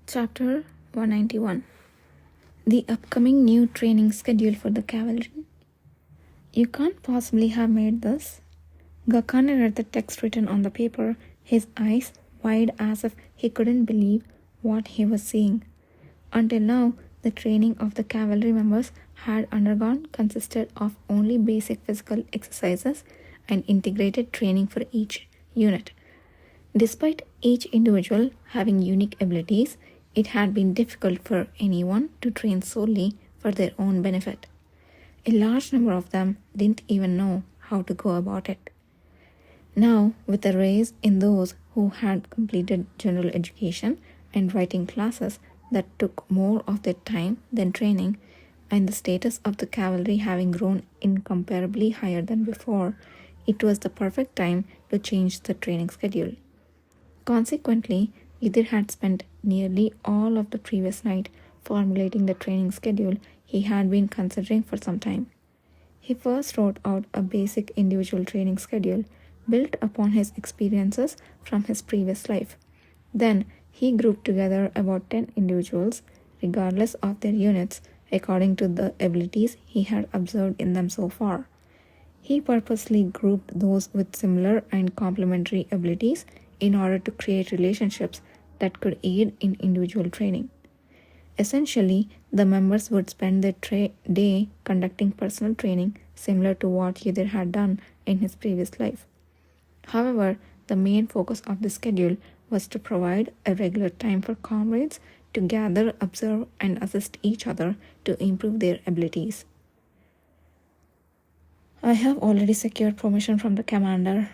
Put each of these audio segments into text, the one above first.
Chapter 191. The upcoming new training schedule for the cavalry. You can't possibly have made this. Gakane read the text written on the paper, his eyes wide as if he couldn't believe what he was seeing. Until now, the training of the cavalry members had undergone consisted of only basic physical exercises and integrated training for each unit. Despite each individual having unique abilities, it had been difficult for anyone to train solely for their own benefit. A large number of them didn't even know how to go about it. Now, with a rise in those who had completed general education and writing classes that took more of their time than training, and the status of the cavalry having grown incomparably higher than before, it was the perfect time to change the training schedule. Consequently, Yudir had spent nearly all of the previous night formulating the training schedule he had been considering for some time. He first wrote out a basic individual training schedule built upon his experiences from his previous life. Then he grouped together about 10 individuals, regardless of their units, according to the abilities he had observed in them so far. He purposely grouped those with similar and complementary abilities in order to create relationships that could aid in individual training. Essentially, the members would spend their day conducting personal training similar to what Yudir had done in his previous life. However, the main focus of the schedule was to provide a regular time for comrades to gather, observe, and assist each other to improve their abilities. I have already secured permission from the commander.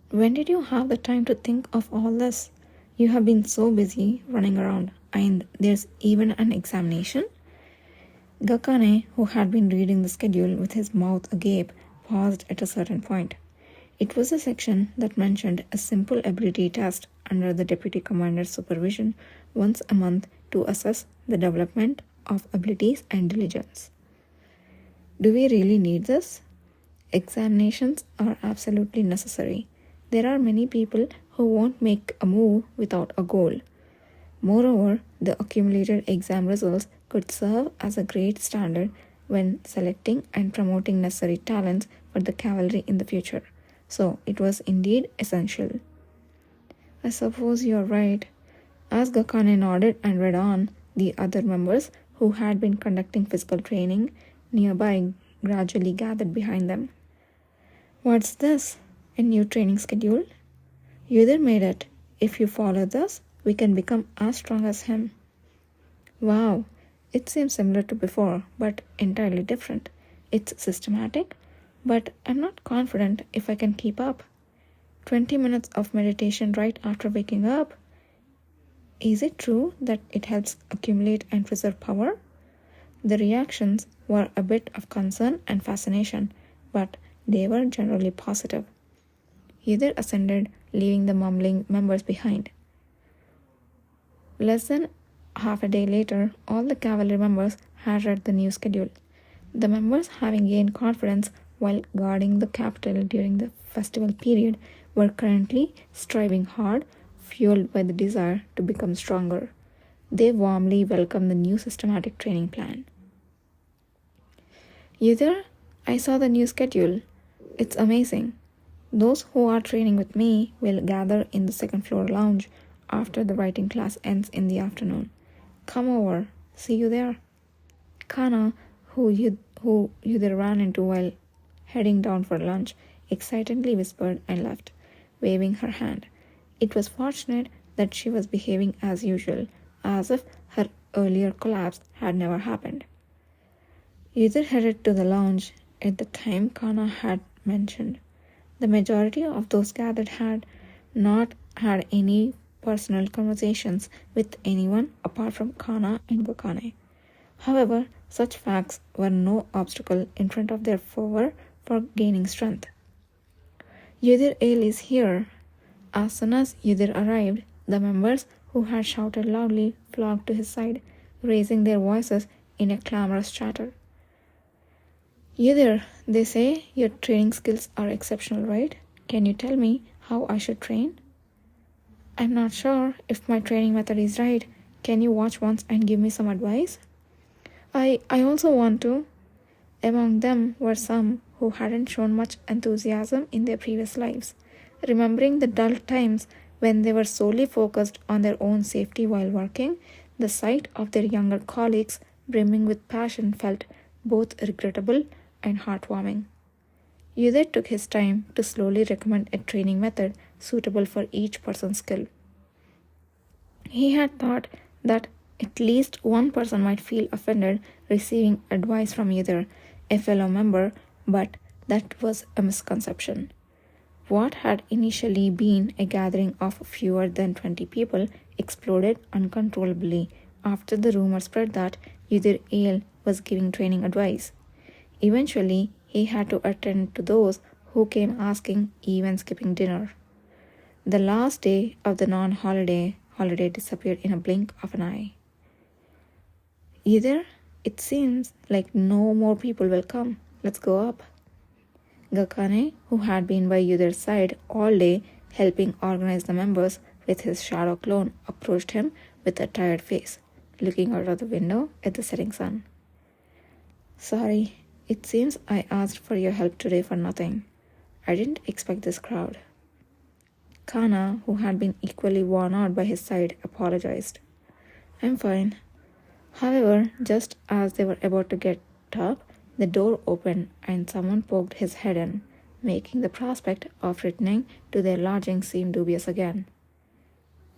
When did you have the time to think of all this? You have been so busy running around, and there's even an examination? Gakane, who had been reading the schedule with his mouth agape, paused at a certain point. It was a section that mentioned a simple ability test under the deputy commander's supervision once a month to assess the development of abilities and diligence. Do we really need this? Examinations are absolutely necessary. There are many people who won't make a move without a goal. Moreover, the accumulated exam results could serve as a great standard when selecting and promoting necessary talents for the cavalry in the future. So it was indeed essential. I suppose you're right. As Gakane nodded and read on, the other members who had been conducting physical training nearby gradually gathered behind them. What's this? A new training schedule? Yudir made it. If you follow this, we can become as strong as him. Wow, it seems similar to before, but entirely different. It's systematic, but I'm not confident if I can keep up. 20 minutes of meditation right after waking up? Is it true that it helps accumulate and preserve power? The reactions were a bit of concern and fascination, but they were generally positive. Yudir ascended, leaving the mumbling members behind. Less than half a day later, all the cavalry members had read the new schedule. The members, having gained confidence while guarding the capital during the festival period, were currently striving hard, fueled by the desire to become stronger. They warmly welcomed the new systematic training plan. Yudir, I saw the new schedule. It's amazing. Those who are training with me will gather in the second floor lounge after the writing class ends in the afternoon. Come over. See you there. Kana, who Yudir ran into while heading down for lunch, excitedly whispered and left, waving her hand. It was fortunate that she was behaving as usual, as if her earlier collapse had never happened. Yudir headed to the lounge at the time Kana had mentioned. The majority of those gathered had not had any personal conversations with anyone apart from Kana and Gakane. However, such facts were no obstacle in front of their fervor for gaining strength. Yudir Ale is here. As soon as Yudir arrived, the members who had shouted loudly flocked to his side, raising their voices in a clamorous chatter. Yudir, they say your training skills are exceptional, right? Can you tell me how I should train? I'm not sure if my training method is right. Can you watch once and give me some advice? I also want to. Among them were some who hadn't shown much enthusiasm in their previous lives, remembering the dull times when they were solely focused on their own safety while working. The sight of their younger colleagues brimming with passion felt both regrettable and heartwarming. Uday took his time to slowly recommend a training method suitable for each person's skill. He had thought that at least one person might feel offended receiving advice from either a fellow member, but that was a misconception. What had initially been a gathering of fewer than 20 people exploded uncontrollably after the rumor spread that Udir Ale was giving training advice. Eventually, he had to attend to those who came asking, even skipping dinner. The last day of the non-holiday holiday disappeared in a blink of an eye. Either it seems like no more people will come. Let's go up. Gakane, who had been by Yudir's side all day helping organize the members with his shadow clone, approached him with a tired face, looking out of the window at the setting sun. Sorry, it seems I asked for your help today for nothing. I didn't expect this crowd. Kana, who had been equally worn out by his side, apologized. I'm fine. However, just as they were about to get up, the door opened and someone poked his head in, making the prospect of returning to their lodging seem dubious again.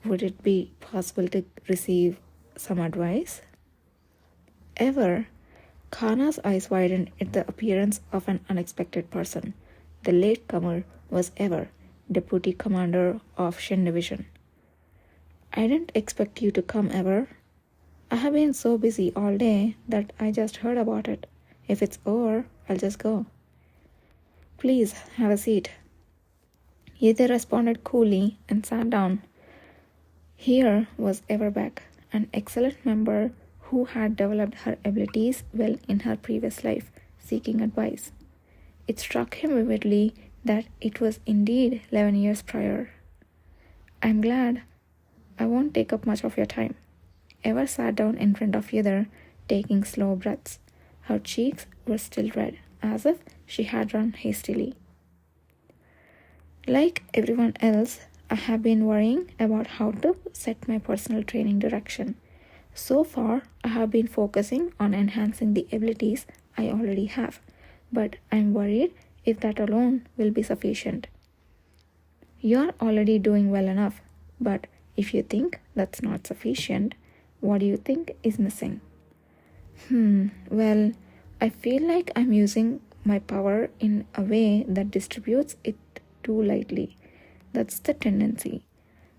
Would it be possible to receive some advice? Ever, Kana's eyes widened at the appearance of an unexpected person. The latecomer was Ever, Deputy Commander of Shin Division. I didn't expect you to come, Ever. I have been so busy all day that I just heard about it. If it's over, I'll just go. Please, have a seat. Yede responded coolly and sat down. Here was Everbeck, an excellent member who had developed her abilities well in her previous life, seeking advice. It struck him vividly that it was indeed 11 years prior. I'm glad. I won't take up much of your time. Ever sat down in front of Yether, taking slow breaths. Her cheeks were still red, as if she had run hastily. Like everyone else, I have been worrying about how to set my personal training direction. So far, I have been focusing on enhancing the abilities I already have, but I'm worried if that alone will be sufficient. You're already doing well enough, but if you think that's not sufficient, what do you think is missing? Well, I feel like I'm using my power in a way that distributes it too lightly. That's the tendency.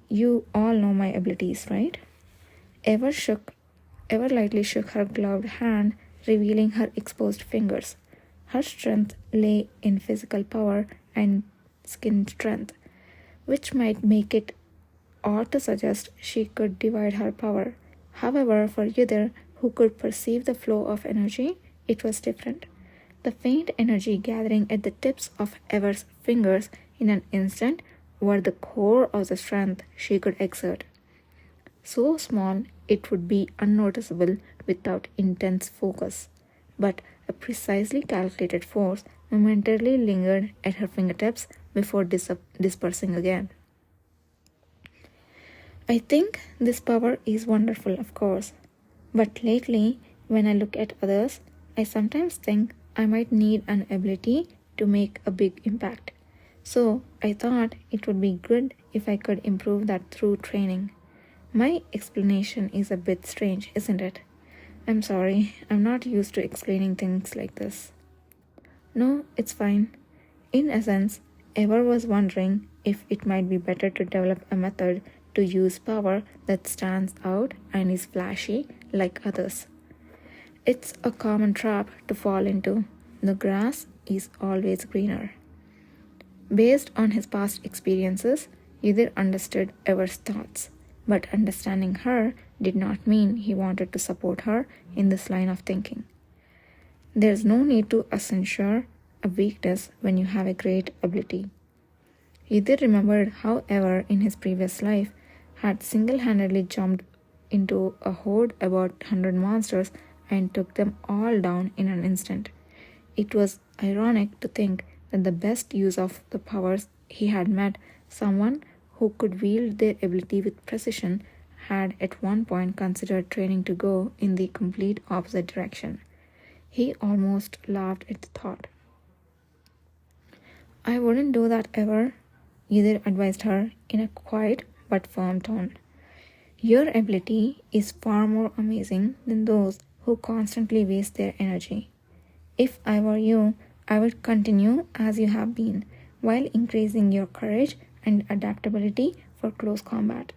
You all know my abilities, right? Ever lightly shook her gloved hand, revealing her exposed fingers. Her strength lay in physical power and skin strength, which might make it odd to suggest she could divide her power. However, for Yether, who could perceive the flow of energy, it was different. The faint energy gathering at the tips of Ever's fingers in an instant were the core of the strength she could exert. So small it would be unnoticeable without intense focus, but a precisely calculated force momentarily lingered at her fingertips before dispersing again. I think this power is wonderful, of course, but lately, when I look at others, I sometimes think I might need an ability to make a big impact. So I thought it would be good if I could improve that through training. My explanation is a bit strange, isn't it? I'm sorry, I'm not used to explaining things like this. No, it's fine. In essence, Ever was wondering if it might be better to develop a method to use power that stands out and is flashy like others. It's a common trap to fall into. The grass is always greener. Based on his past experiences, Yether understood Ever's thoughts, but understanding her did not mean he wanted to support her in this line of thinking. There's no need to censure a weakness when you have a great ability. Yether remembered how Ever in his previous life had single-handedly jumped into a horde about 100 monsters and took them all down in an instant. It was ironic to think that the best use of the powers he had met someone who could wield their ability with precision had at one point considered training to go in the complete opposite direction. He almost laughed at the thought. I wouldn't do that ever, Ydir advised her in a quiet but firm tone. Your ability is far more amazing than those who constantly waste their energy. If I were you, I would continue as you have been, while increasing your courage and adaptability for close combat.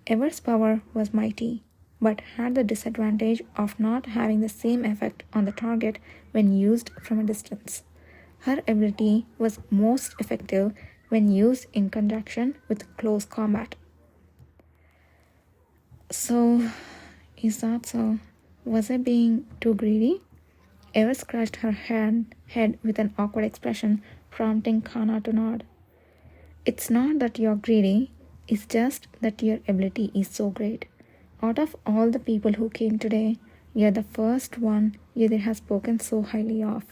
Ever's power was mighty, but had the disadvantage of not having the same effect on the target when used from a distance. Her ability was most effective when used in conjunction with close combat. So, is that so? Was I being too greedy? Ever scratched her head with an awkward expression, prompting Kana to nod. It's not that you're greedy, it's just that your ability is so great. Out of all the people who came today, you're the first one Ydir has spoken so highly of.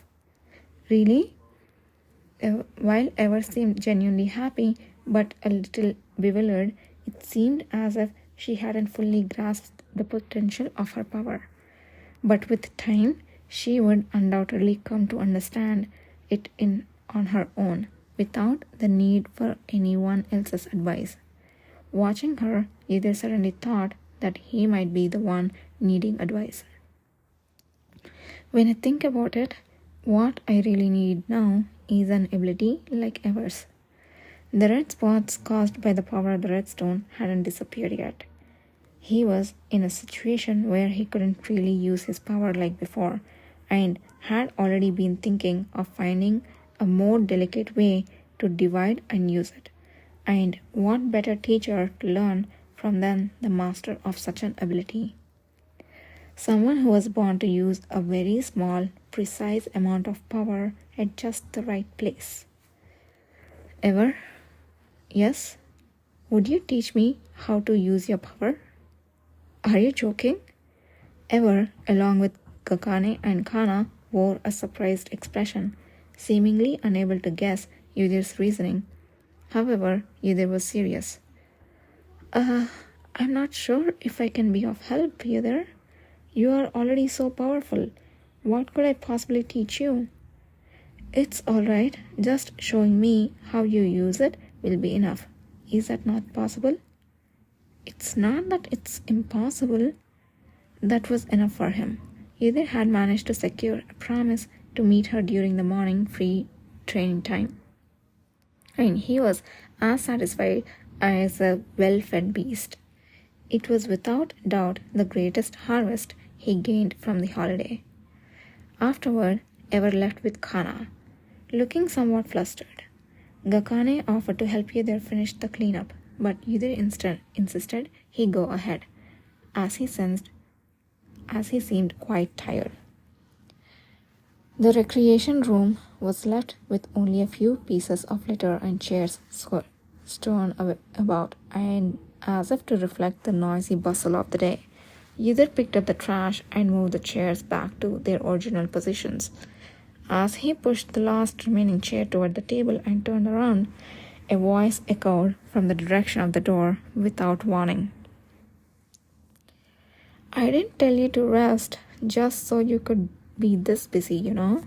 Really? While Ever seemed genuinely happy, but a little bewildered, it seemed as if she hadn't fully grasped the potential of her power. But with time, she would undoubtedly come to understand it on her own, without the need for anyone else's advice. Watching her, Ydir suddenly thought that he might be the one needing advice. When I think about it, what I really need now is an ability like Ever's. The red spots caused by the power of the redstone hadn't disappeared yet. He was in a situation where he couldn't really use his power like before, and had already been thinking of finding a more delicate way to divide and use it. And what better teacher to learn from than the master of such an ability? Someone who was born to use a very small, precise amount of power at just the right place. Ever? Yes? Would you teach me how to use your power? Are you joking? Ever, along with Gakane and Kana, wore a surprised expression, seemingly unable to guess Ydir's reasoning. However, Ydir was serious. I'm not sure if I can be of help, Ydir. You are already so powerful. What could I possibly teach you? It's alright, just showing me how you use it will be enough. Is that not possible? It's not that it's impossible. That was enough for him. Ydir had managed to secure a promise to meet her during the morning free training time. And he was as satisfied as a well-fed beast. It was without doubt the greatest harvest he gained from the holiday. Afterward, Ever left with Kana, looking somewhat flustered. Gakane offered to help Ydir finish the cleanup, but Ydir insisted he go ahead, as he seemed quite tired. The recreation room was left with only a few pieces of litter and chairs strewn about, and as if to reflect the noisy bustle of the day, Ydir picked up the trash and moved the chairs back to their original positions. As he pushed the last remaining chair toward the table and turned around, a voice echoed from the direction of the door without warning. I didn't tell you to rest just so you could be this busy, you know.